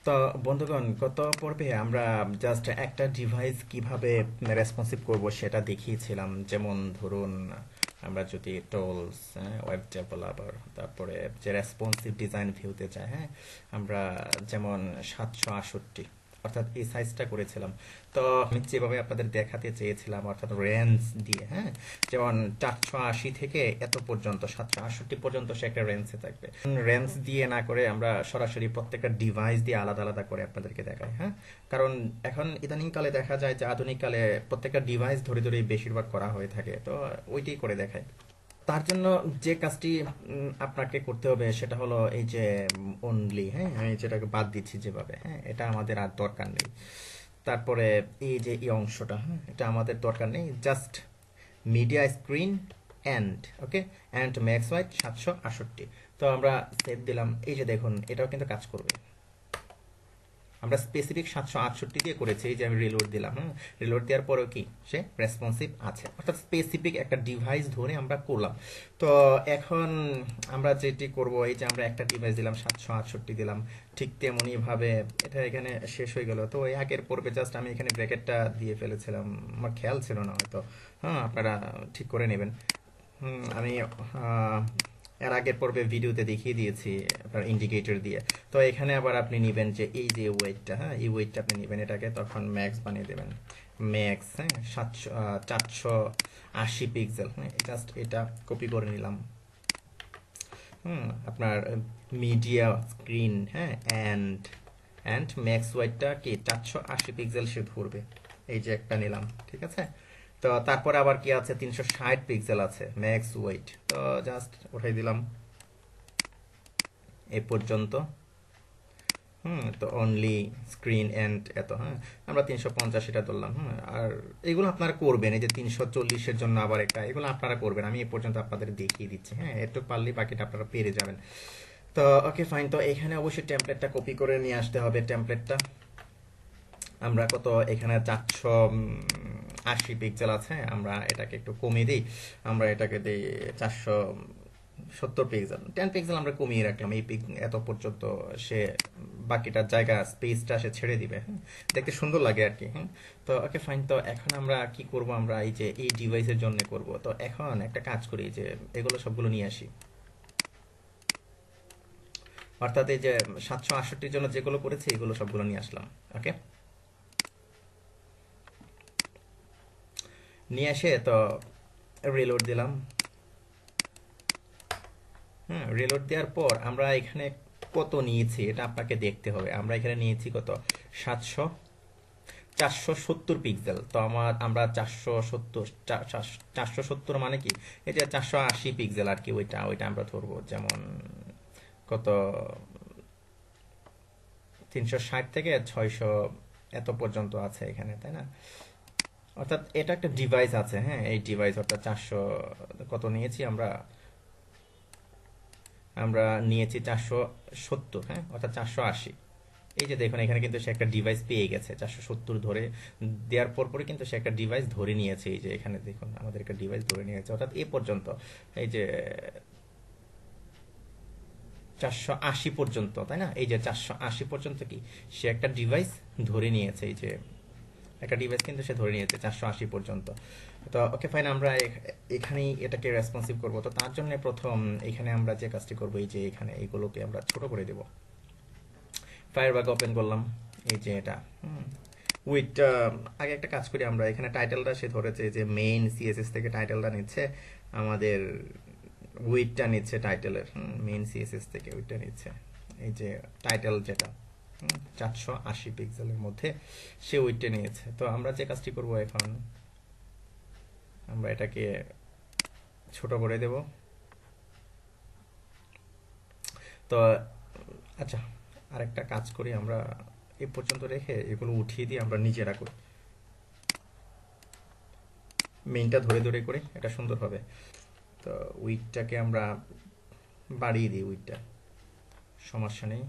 তো বন্ধুগণ, গত পর্বে আমরা জাস্ট একটা ডিভাইস কিভাবে রেসপন্সিভ করব সেটা দেখিয়েছিলাম। যেমন ধরুন, আমরা যদি টুলস, ওয়েব ডেভেলপার, তারপরে যে রেসপন্সিভ ডিজাইন ভিউতে চাই, হ্যাঁ, আমরা যেমন 768 অর্থাৎ এই সাইজটা করেছিলাম। তো আমি যেভাবে আপনাদের দেখাতে চেয়েছিলাম, অর্থাৎ রেঞ্জ দিয়ে, হ্যাঁ, যেমন 480 থেকে এত পর্যন্ত 768 পর্যন্ত সে একটা রেঞ্জে থাকবে। রেঞ্জ দিয়ে না করে আমরা সরাসরি প্রত্যেকটা ডিভাইস দিয়ে আলাদা আলাদা করে আপনাদেরকে দেখাই, হ্যাঁ। কারণ এখন ইদানিং কালে দেখা যায় যে আধুনিক কালে প্রত্যেকটা ডিভাইস ধরে ধরে বেশিরভাগ করা হয়ে থাকে, তো ওইটাই করে দেখায়। তার জন্য যে কাজটি আপনাকে করতে হবে সেটা হলো এই যে অনলি, হ্যাঁ, আমি যেটাকে বাদ দিচ্ছি যেভাবে, হ্যাঁ, এটা আমাদের আর দরকার নেই। তারপরে এই যে এই অংশটা, হ্যাঁ, এটা আমাদের দরকার নেই। Just media screen and okay and max wide 768। তো আমরা সেভ দিলাম। এই যে দেখুন, এটাও কিন্তু কাজ করবে। আমরা স্পেসিফিক 768 দিয়ে করেছি। এই যে আমি রিলোড দিলাম, হ্যাঁ, রিলোড দেওয়ার পরেও কি সে রেসপন্সিভ আছে, অর্থাৎ স্পেসিফিক একটা ডিভাইস ধরে আমরা করলাম। তো এখন আমরা যেটি করব, এই যে আমরা একটা ডিভাইস দিলাম, 768 দিলাম, ঠিক তেমনই ভাবে এটা এখানে শেষ হয়ে গেল। তো এই আগের পর্বে জাস্ট আমি এখানে ব্র্যাকেটটা দিয়ে ফেলেছিলাম, আমার খেয়াল ছিল না হয়তো। হ্যাঁ, আপনারা ঠিক করে নেবেন। আমি এর আগের পর্বে ভিডিওতে দেখিয়ে দিয়েছি আপনার ইন্ডিকেটর দিয়ে। তো এখানে আবার আপনি নেবেন যে এই যে ওয়েটটা, হ্যাঁ, এই ওয়েটটা আপনি নেবেন, এটাকে তখন ম্যাক্স বানিয়ে দেবেন। ম্যাক্স, হ্যাঁ, 480 পিক্সেল, হ্যাঁ, জাস্ট এটা কপি করে নিলাম। আপনার মিডিয়া স্ক্রিন, হ্যাঁ, অ্যান্ড ম্যাক্স ওয়েটটা কি 480 পিক্সেল সে ধরবে। এই যে একটা নিলাম, ঠিক আছে। তো তারপরে আবার কি আছে, 360 পিক্সেল আছে ম্যাক্স ওয়েট। তো জাস্ট উঠাই দিলাম এ পর্যন্ত। তো অনলি স্ক্রিন এন্ড এত, হ্যাঁ, আমরা 350 এটা ধরলাম। আর এগুলো আপনারা করবেন। এই যে 340-এর জন্য আবার একটা, এগুলো আপনারা করবেন। আমি এ পর্যন্ত আপনাদের দেখিয়ে দিচ্ছি, হ্যাঁ, একটু পারলেই বাকিটা আপনারা পেরে যাবেন। তো ওকে ফাইন। তো এখানে অবশ্যই টেমপ্লেটটা কপি করে নিয়ে আসতে হবে। টেমপ্লেটটা আমরা কত, এখানে 480 পিক্সেল আছে, আমরা এটাকে একটু কমিয়ে দিই। আমরা এটাকে দিই 470 পিক্সেল, 10 পিক্সেল আমরা কমিয়ে রাখলাম। এই এত পর্যন্ত সে বাকিটার জায়গা স্পেসটা সে ছেড়ে দিবে, হ্যাঁ, দেখতে সুন্দর লাগে আর কি, হ্যাঁ। তো ওকে ফাইন। তো এখন আমরা কি করব, আমরা এই যে এই ডিভাইসের জন্য করব। তো এখন একটা কাজ করি, যে এগুলো সবগুলো নিয়ে আসি। অর্থাৎ এই যে 768-র জন্য যেগুলো করেছি এগুলো সবগুলো নিয়ে আসলাম। ওকে, নিয়ে এসে তো রিলোড দিলাম। হ্যাঁ, রিলোড দেওয়ার পর আমরা এখানে কত নিয়েছি এটা আপনাকে দেখতে হবে। আমরা এখানে নিয়েছি কত, 700 470 পিক্সেল। তো আমরা 470, 470 মানে কি, এই যে 480 পিক্সেল আর কি, ওইটা ওইটা আমরা ধরবো। যেমন কত, 360 থেকে 600 এত পর্যন্ত আছে এখানে, তাই না? অর্থাৎ এটা একটা ডিভাইস আছে, হ্যাঁ, এই ডিভাইস অর্থাৎ 400 কত নিয়েছি আমরা, আমরা নিয়েছি 470, হ্যাঁ, অর্থাৎ 480। এই যে দেখুন, এখানে কিন্তু সে একটা ডিভাইস পেয়ে গেছে। 470 ধরে দেওয়ার পর পরে কিন্তু সে একটা ডিভাইস ধরে নিয়েছে। এই যে এখানে দেখুন, আমাদের একটা ডিভাইস ধরে নিয়েছে, অর্থাৎ এ পর্যন্ত, এই যে 480 পর্যন্ত, তাই না? এই যে 480 পর্যন্ত কি সে একটা ডিভাইস ধরে নিয়েছে। এই যে একটা ডিভাইস কিন্তু সে ধরে নিয়েছে 480 পর্যন্ত। তো ওকে ফাইন, আমরা এখানেই এটাকে রেসপন্সিভ করব। তো তার জন্য প্রথম এখানে আমরা যে কাজটি করব, এই যে এখানে এইগুলোকে আমরা ছোট করে দেব। ফায়ারবাগ ওপেন করলাম, এই যে এটা উইথ, আগে একটা কাজ করি, আমরা এখানে টাইটেলটা সে ধরেছে যে মেইন সিএসএস থেকে টাইটেলটা নিচ্ছে, আমাদের উইথটা নিচ্ছে টাইটেলের, মেইন সিএসএস থেকে উইথটা নিচ্ছে। এই যে টাইটেল যেটা 480 পিক্সেলের মধ্যে সে উইথটা নিয়েছে। তো আমরা যে কাজটি করব এখন, আমরা এটাকে ছোট করে দেব। তো আচ্ছা, আরেকটা কাজ করি, আমরা এ পর্যন্ত রেখে এগুলো উঠিয়ে দিয়ে আমরা নিজেরা করি, মেইনটা ধরে ধরে করি, এটা সুন্দর হবে। তো উইথটাকে আমরা বাড়িয়ে দিই, উইথটা সমস্যা নেই।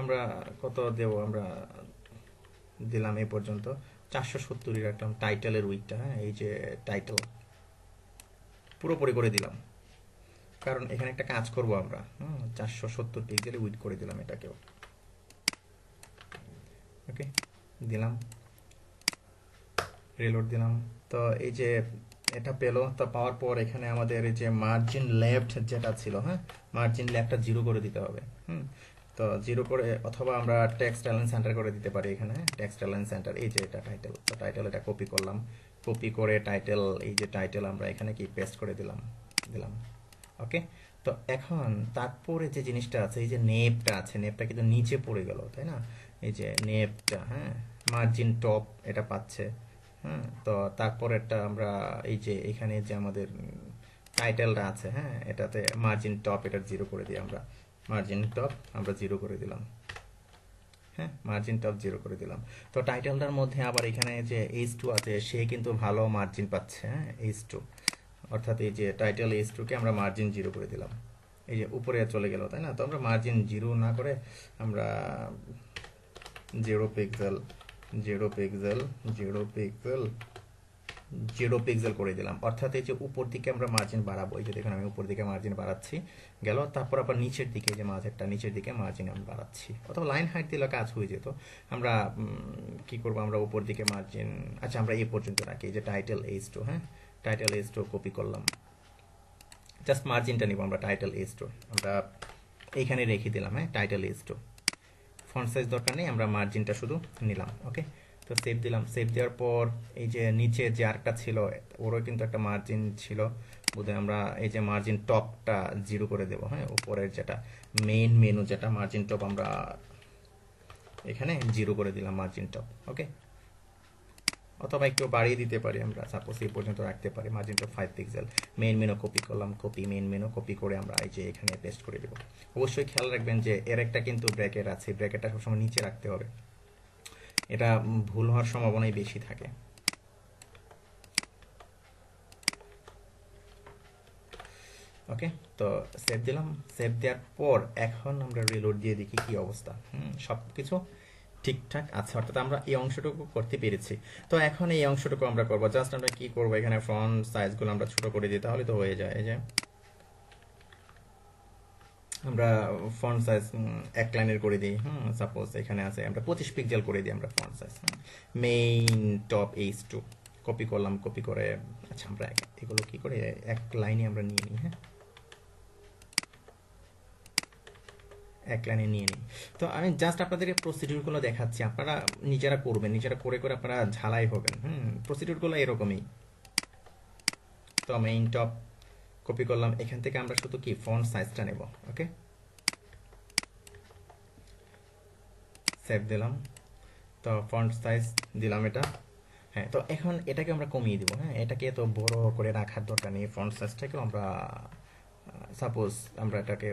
আমরা কত দেব, আমরা দিলাম এ পর্যন্ত 470 রাখলাম টাইটেলের উইথটা, হ্যাঁ, এই যে টাইটেল পুরোপুরি করে দিলাম। কারণ এখানে একটা কাজ করব আমরা, 470 পিক্সেলে উইড করে দিলাম এটাকেও। ওকে, দিলাম, রিলোড দিলাম। তো এই যে এটা পেলো, তো পাওয়ার পর এখানে আমাদের এই যে মার্জিন লেফট যেটা ছিল, মার্জিন লেফটটা 0 করে দিতে হবে। তো 0 করে, অথবা আমরা টেক্সট অ্যালাইন সেন্টার করে দিতে পারি এখানে। টেক্সট অ্যালাইন সেন্টার, এই যে এটা টাইটেল, তো টাইটেল এটা কপি করলাম, কপি করে টাইটেল, এই যে টাইটেল আমরা এখানে কি পেস্ট করে দিলাম, দিলাম। ওকে, তো এখন তারপরে যে জিনিসটা আছে, এই যে নেপটা আছে, নেপটা কিন্তু নিচে পড়ে গেল, তাই না? এই যে নেপটা, মার্জিন টপ এটা পাচ্ছে। তো তারপরেরটা আমরা এই যে এখানে যে আমাদের টাইটেলটা আছে, এটাতে মার্জিন টপ এটা 0 করে দিই আমরা। মার্জিন টপ আমরা 0 করে দিলাম। মার্জিন টপ 0 করে দিলাম। তো টাইটেলটার মধ্যে আবার এখানে যে H2 আছে, সে কিন্তু ভালো মার্জিন পাচ্ছে, H2, অর্থাৎ এই যে টাইটেল H2 কে আমরা মার্জিন 0 করে দিলাম। এই যে উপরে চলে গেল, তাই না? তো আমরা মার্জিন 0 না করে আমরা 0 পিক্সেল 0 পিক্সেল 0 পিক্সেল 0 পিক্সেল করে দিলাম। অর্থাৎ এই যে উপর দিকে আমরা মার্জিন বাড়াবো, এই যে দেখুন আমি উপর দিকে মার্জিন বাড়াচ্ছি, গেল। তারপর আবার নিচের দিকে, যে মাঝেরটা নিচের দিকে মার্জিন আমি বাড়াচ্ছি, অথবা লাইন হাইট দিলে কাজ হয়ে যেত। আমরা কি করব, আমরা উপর দিকে মার্জিন, আচ্ছা আমরা এই পর্যন্ত রাখি, এই যে title H2, title H2 copy করলাম, জাস্ট মার্জিনটা নিব আমরা, টাইটেল H2 আমরা এইখানে রেখে দিলাম, টাইটেল H2। ফন্ট সাইজ দরকার নেই, আমরা মার্জিনটা শুধু নিলাম। ওকে, তো সেভ দিলাম। সেভ দেওয়ার পর এই যে নিচে যে আরেকটা ছিল, ওরও কিন্তু একটা মার্জিন ছিল বোধহয়, আমরা এই যে মার্জিন টপটা 0 করে দেবো। উপরের যেটা মেইন মেনু, যেটা মার্জিন টপ, আমরা এখানে 0 করে দিলাম মার্জিন টপ। ওকে, অথবা একটু বাড়িয়ে দিতে পারি আমরা, সাপোজ এই পর্যন্ত রাখতে পারি, মার্জিনটা 5 পিক্সেল। মেইন মেনু কপি করলাম, কপি, মেইন মেনু কপি করে আমরা এই যে এখানে পেস্ট করে দেবো। অবশ্যই খেয়াল রাখবেন যে এর একটা কিন্তু ব্র্যাকেট আছে, ব্র্যাকেটটা সবসময় নিচে রাখতে হবে, এটা ভুল হওয়ার সম্ভাবনাই বেশি থাকে। ওকে, তো সেভ দিলাম। সেভ দেওয়ার পর এখন আমরা রিলোড দিয়ে দেখি কি অবস্থা। সব কিছু ঠিকঠাক আছে, অর্থাৎ আমরা এই অংশটুকু করতে পেরেছি। তো এখন এই অংশটুকু আমরা করবো, জাস্ট আমরা কি করবো, এখানে ফন্ট সাইজগুলো আমরা ছোট করে দিই, তাহলে তো হয়ে যায়। এই যে আমরা ফন্ট সাইজ 1 লাইনের করে দিই, সাপোজ এখানে আছে, আমরা 25 পিক্সেল করে দিই আমরা font size. Main top H2 copy করলাম, কপি করে, আচ্ছা আমরা এগুলো কি করে 1 লাইনে আমরা নিয়ে নিই, 1 লাইনে নিয়ে নিই। তো আমি জাস্ট আপনাদেরকে প্রসিডিউরগুলো দেখাচ্ছি, আপনারা নিজেরা করবেন, নিজেরা করে করে আপনারা ঝালাই হবেন। প্রসিডিউরগুলো এরকমই। তো মেইন টপ কপি করলাম, এখান থেকে আমরা শুধু কি ফন্ট সাইজটা নেব। ওকে, সেভ দিলাম। তো ফন্ট সাইজ দিলাম এটা। তো এখন এটাকে আমরা কমিয়ে দিব। এটাকে এত বড় করে রাখার দরকার নেই, ফন্ট সাইজটাকেও আমরা সাপোজ আমরা এটাকে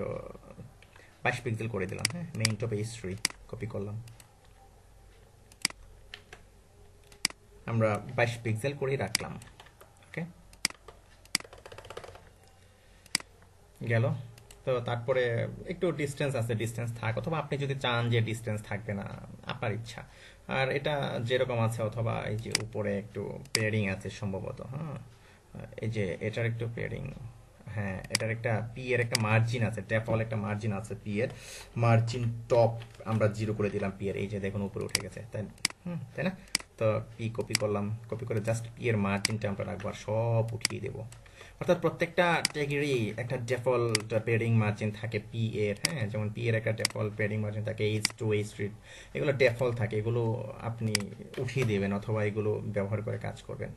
22 পিক্সেল করে দিলাম। মেইন টপ H3 কপি করলাম, আমরা 22 পিক্সেল করেই রাখলাম। ওকে, গেল। তো তারপরে একটু ডিস্টেন্স আছে, ডিস্টেন্স থাক, অথবা আপনি যদি চান যে ডিস্টেন্স থাকবে না, আপনার ইচ্ছা। আর এটা যেরকম আছে, অথবা এই যে উপরে একটু পেয়ারিং আছে সম্ভবত, এই যে এটার একটু পেয়ারিং, এটার একটা পি এর একটা মার্জিন আছে, ডেফল্ট একটা মার্জিন আছে পি এর, মার্জিন টপ আমরা 0 করে দিলাম পি এর, এই যে দেখুন উপরে উঠে গেছে, তাই তাই না? তো পি কপি করলাম, কপি করে জাস্ট পি এর মার্জিনটা আমরা রাখবো, আর সব উঠিয়ে দেবো। অর্থাৎ প্রত্যেকটা ট্যাগেরই একটা ডিফল্ট পেয়ারিং মার্জিন থাকে পি এর, যেমন পি এর একটা ডিফল্ট পেয়ারিং মার্জিন থাকে H2 H3, এগুলো ডিফল্ট থাকে, এগুলো আপনি উঠিয়ে দেবেন অথবা এগুলো ব্যবহার করে কাজ করবেন।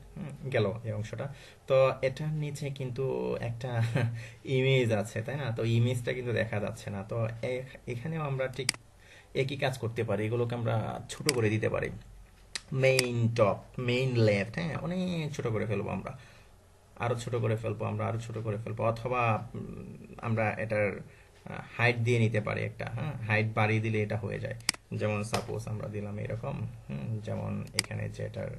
গেল এই অংশটা। তো এটার নিচে কিন্তু একটা ইমেজ আছে, তাই না? তো ইমেজটা কিন্তু দেখা যাচ্ছে না। তো এখানেও আমরা ঠিক একই কাজ করতে পারি, এগুলোকে আমরা ছোট করে দিতে পারি। মেইন টপ, মেইন লেফট, অনেক ছোট করে ফেলবো আমরা, আরো ছোট করে ফেলবো আমরা, আরো ছোট করে ফেলবো, অথবা আমরা এটার হাইট দিয়ে নিতে পারি একটা, হাইট বাড়িয়ে দিলে এটা হয়ে যায়। যেমন সাপোজ আমরা দিলাম এরকম, যেমন এখানে যে এটার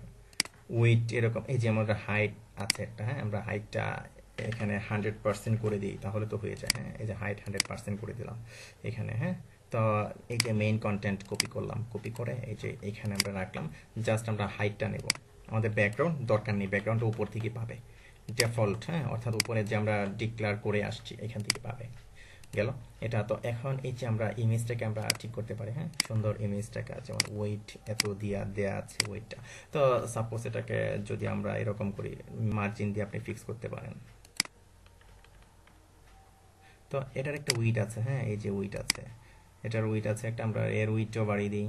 উইথ এরকম, এই যে আমাদের হাইট আছে একটা, আমরা হাইটটা এখানে 100% করে দিই, তাহলে তো হয়ে যায়। এই যে হাইট 100% করে দিলাম এখানে। তো এই যে মেইন কন্টেন্ট কপি করলাম, কপি করে এই যে এখানে আমরা রাখলাম, জাস্ট আমরা হাইটটা নেব, আমাদের ব্যাকগ্রাউন্ড দরকার নেই, ব্যাকগ্রাউন্ডটা উপর থেকে পাবে, ডিফল্ট, হ্যাঁ, অর্থাৎ উপরে যে আমরা ডিক্লেয়ার করে আসছি এখান থেকে পাবে। গেল এটা। তো এখন এই যে আমরা ইমেজটাকে আমরা ঠিক করতে পারি, হ্যাঁ, সুন্দর ইমেজটাকে, যেমন ওয়েট এত দেয়া আছে ওয়েটটা। তো সাপোজ এটাকে যদি আমরা এরকম করি, মার্জিন দিয়ে আপনি ফিক্স করতে পারেন। তো এটার একটা উইড আছে, হ্যাঁ, এই যে উইড আছে, এটার উইড আছে একটা, আমরা এর উইডটাও বাড়িয়ে দিই,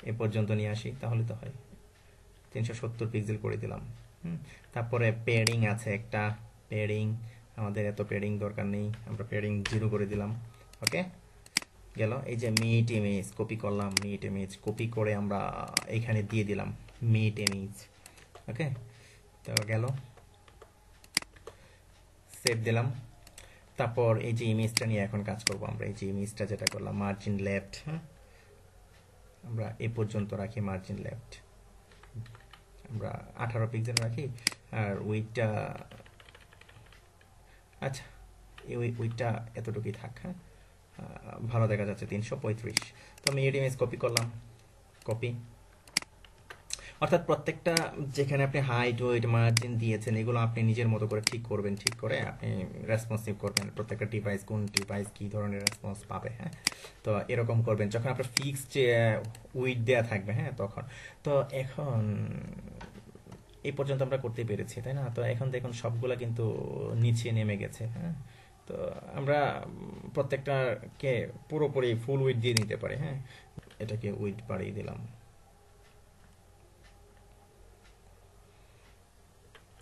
এ পর্যন্ত নিয়ে আসি, তাহলে তো হয়। 370 পিক্সেল করে দিলাম। তারপরে পেয়ারিং আছে একটা, পেয়ারিং আমাদের এত পেয়ারিং দরকার নেই, আমরা পেয়ারিং 0 করে দিলাম। ওকে, গেল। এই যে মিট ইমেজ কপি করলাম, মিট ইমেজ কপি করে আমরা এখানে দিয়ে দিলাম মিট ইমেজ। ওকে, তো গেল, সেভ দিলাম। তারপর এই যে ইমেজটা নিয়ে এখন কাজ করব আমরা। এই যে ইমেজটা যেটা করলাম, মার্জিন লেফট, হ্যাঁ, আমরা এ পর্যন্ত রাখি, মার্জিন লেফট আমরা 18 পিক্সেল রাখি, আর উইডটা, আচ্ছা এই উইডটা এতটুকুই থাক, হ্যাঁ, ভালো দেখা যাচ্ছে 335। তো আমি ইমেজ কপি করলাম, কপি, অর্থাৎ প্রত্যেকটা যেখানে আপনি হাইট ওয়েট মার্জিন দিয়েছেন এগুলো আপনি নিজের মতো করে ঠিক করবেন, ঠিক করে আপনি রেসপন্সিভ করবেন, প্রত্যেকটা ডিভাইস কোন ডিভাইস কী ধরনের রেসপন্স পাবে, হ্যাঁ। তো এরকম করবেন যখন আপনার ফিক্সড উইড দেওয়া থাকবে, হ্যাঁ, তখন। তো এখন এই পর্যন্ত আমরা করতে পেরেছি, তাই না? তো এখন দেখুন সবগুলা কিন্তু নিচে নেমে গেছে, হ্যাঁ। তো আমরা প্রত্যেকটাকে পুরোপুরি ফুল উইড দিয়ে নিতে পারি, হ্যাঁ। এটাকে উইড বাড়িয়ে দিলাম।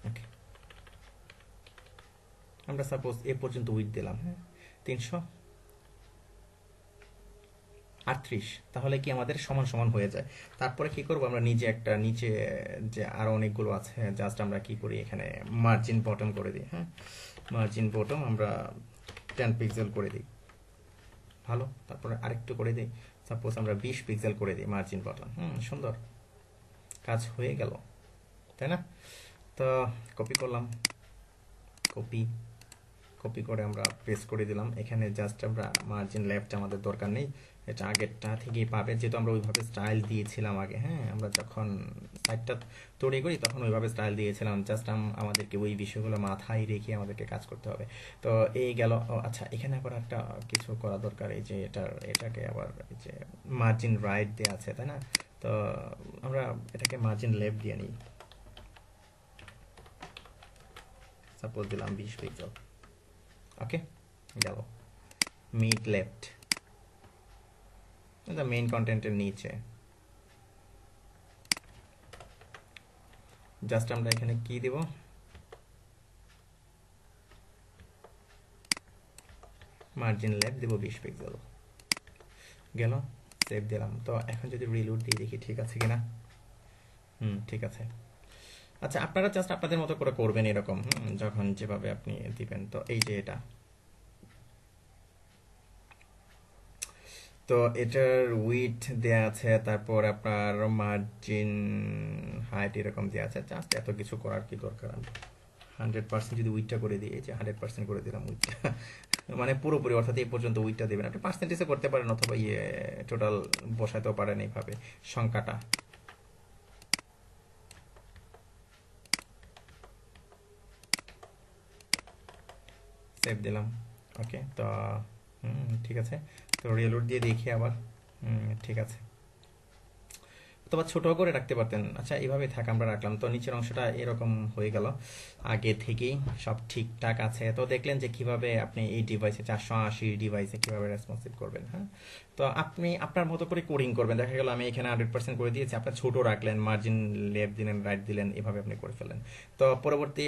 ওকে, আমরা সাপোজ এ পর্যন্ত উইড দিলাম, হ্যাঁ, 338, তাহলে কি আমাদের সমান সমান হয়ে যায়। তারপরে কি করব আমরা, নিজে একটা নিচে যে আরো অনেকগুলো আছে, জাস্ট আমরা কি করি এখানে মার্জিন বটম করে দিই, হ্যাঁ, মার্জিন বটম আমরা 10 পিক্সেল করে দিই, ভালো। তারপরে আরেকটু করে দিই, সাপোজ আমরা 20 পিক্সেল করে দিই মার্জিন বটম, সুন্দর কাজ হয়ে গেল, তাই না? তো কপি করলাম, কপি কপি করে আমরা পেস্ট করে দিলাম এখানে। জাস্ট আমরা মার্জিন লেফট আমাদের দরকার নেই, এটা আগেরটা থেকেই পাবে, যেহেতু আমরা ওইভাবে স্টাইল দিয়েছিলাম আগে, হ্যাঁ, আমরা যখন সাইটটা তৈরি করি তখন ওইভাবে স্টাইল দিয়েছিলাম। জাস্ট আমাদেরকে ওই বিষয়গুলো মাথায় রেখে আমাদেরকে কাজ করতে হবে। তো এই গেল। আচ্ছা, এখানে আবার একটা কিছু করা দরকার, এই যে এটাকে আবার এই যে মার্জিন রাইট দেওয়া আছে, তাই না? তো আমরা এটাকে মার্জিন লেফট দিয়ে নিই, সাপোজ দিলাম 20 পিক্সেল। ওকে, গেল। মিড লেফট মেইন কন্টেন্টের নিচে জাস্ট আমরা এখানে কি দিব, মার্জিন লেফট দিব 20 পিক্সেল। গেল, সেভ দিলাম। তো এখন যদি রিলোড দিয়ে দেখি ঠিক আছে কিনা, ঠিক আছে। আচ্ছা, আপনারা জাস্ট আপনাদের মতো করে করবেন এরকম, যখন যেভাবে আপনি দিবেন। তো এই যে এটা, তো এটার উইথ দেয়া আছে, তারপর আপনার মার্জিন হাইট এরকম দেওয়া আছে। জাস্ট এত কিছু করার কি দরকার, 100% যদি উইথটা করে দিই, এই যে 100% করে দিলাম উইথটা, মানে পুরোপুরি, অর্থাৎ এই পর্যন্ত উইথটা দেবেন। আপনি পার্সেন্টেজে করতে পারেন অথবা টোটাল বসাতেও পারেন এইভাবে সংখ্যাটা। সেভ দিলাম। ওকে, তো ঠিক আছে। তো রিলোড দিয়ে দেখি আবার, ঠিক আছে। অথবা ছোট করে রাখতে পারতেন। আচ্ছা, এইভাবে থাক, আমরা রাখলাম। তো নিচের অংশটা এরকম হয়ে গেল, আগে থেকেই সব ঠিকঠাক আছে। তো দেখলেন যে কিভাবে আপনি এই ডিভাইসে 480 ডিভাইসে কিভাবে রেসপন্সিভ করবেন, হ্যাঁ। তো আপনি আপনার মতো করে কোডিং করবেন। দেখা গেল আমি এখানে 100% করে দিয়েছি, আপনার ছোট রাখলেন, মার্জিন লেফট দিলেন, রাইট দিলেন, এভাবে আপনি করে ফেলেন। তো পরবর্তী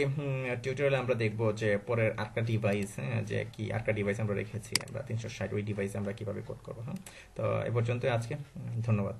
টিউটোরিয়ালে আমরা দেখবো যে পরের আরেকটা ডিভাইস, হ্যাঁ, যে কি আরেকটা ডিভাইস আমরা রেখেছি আমরা 360, ওই ডিভাইসে আমরা কিভাবে কোড করবো, হ্যাঁ। তো এ পর্যন্ত আজকে, ধন্যবাদ।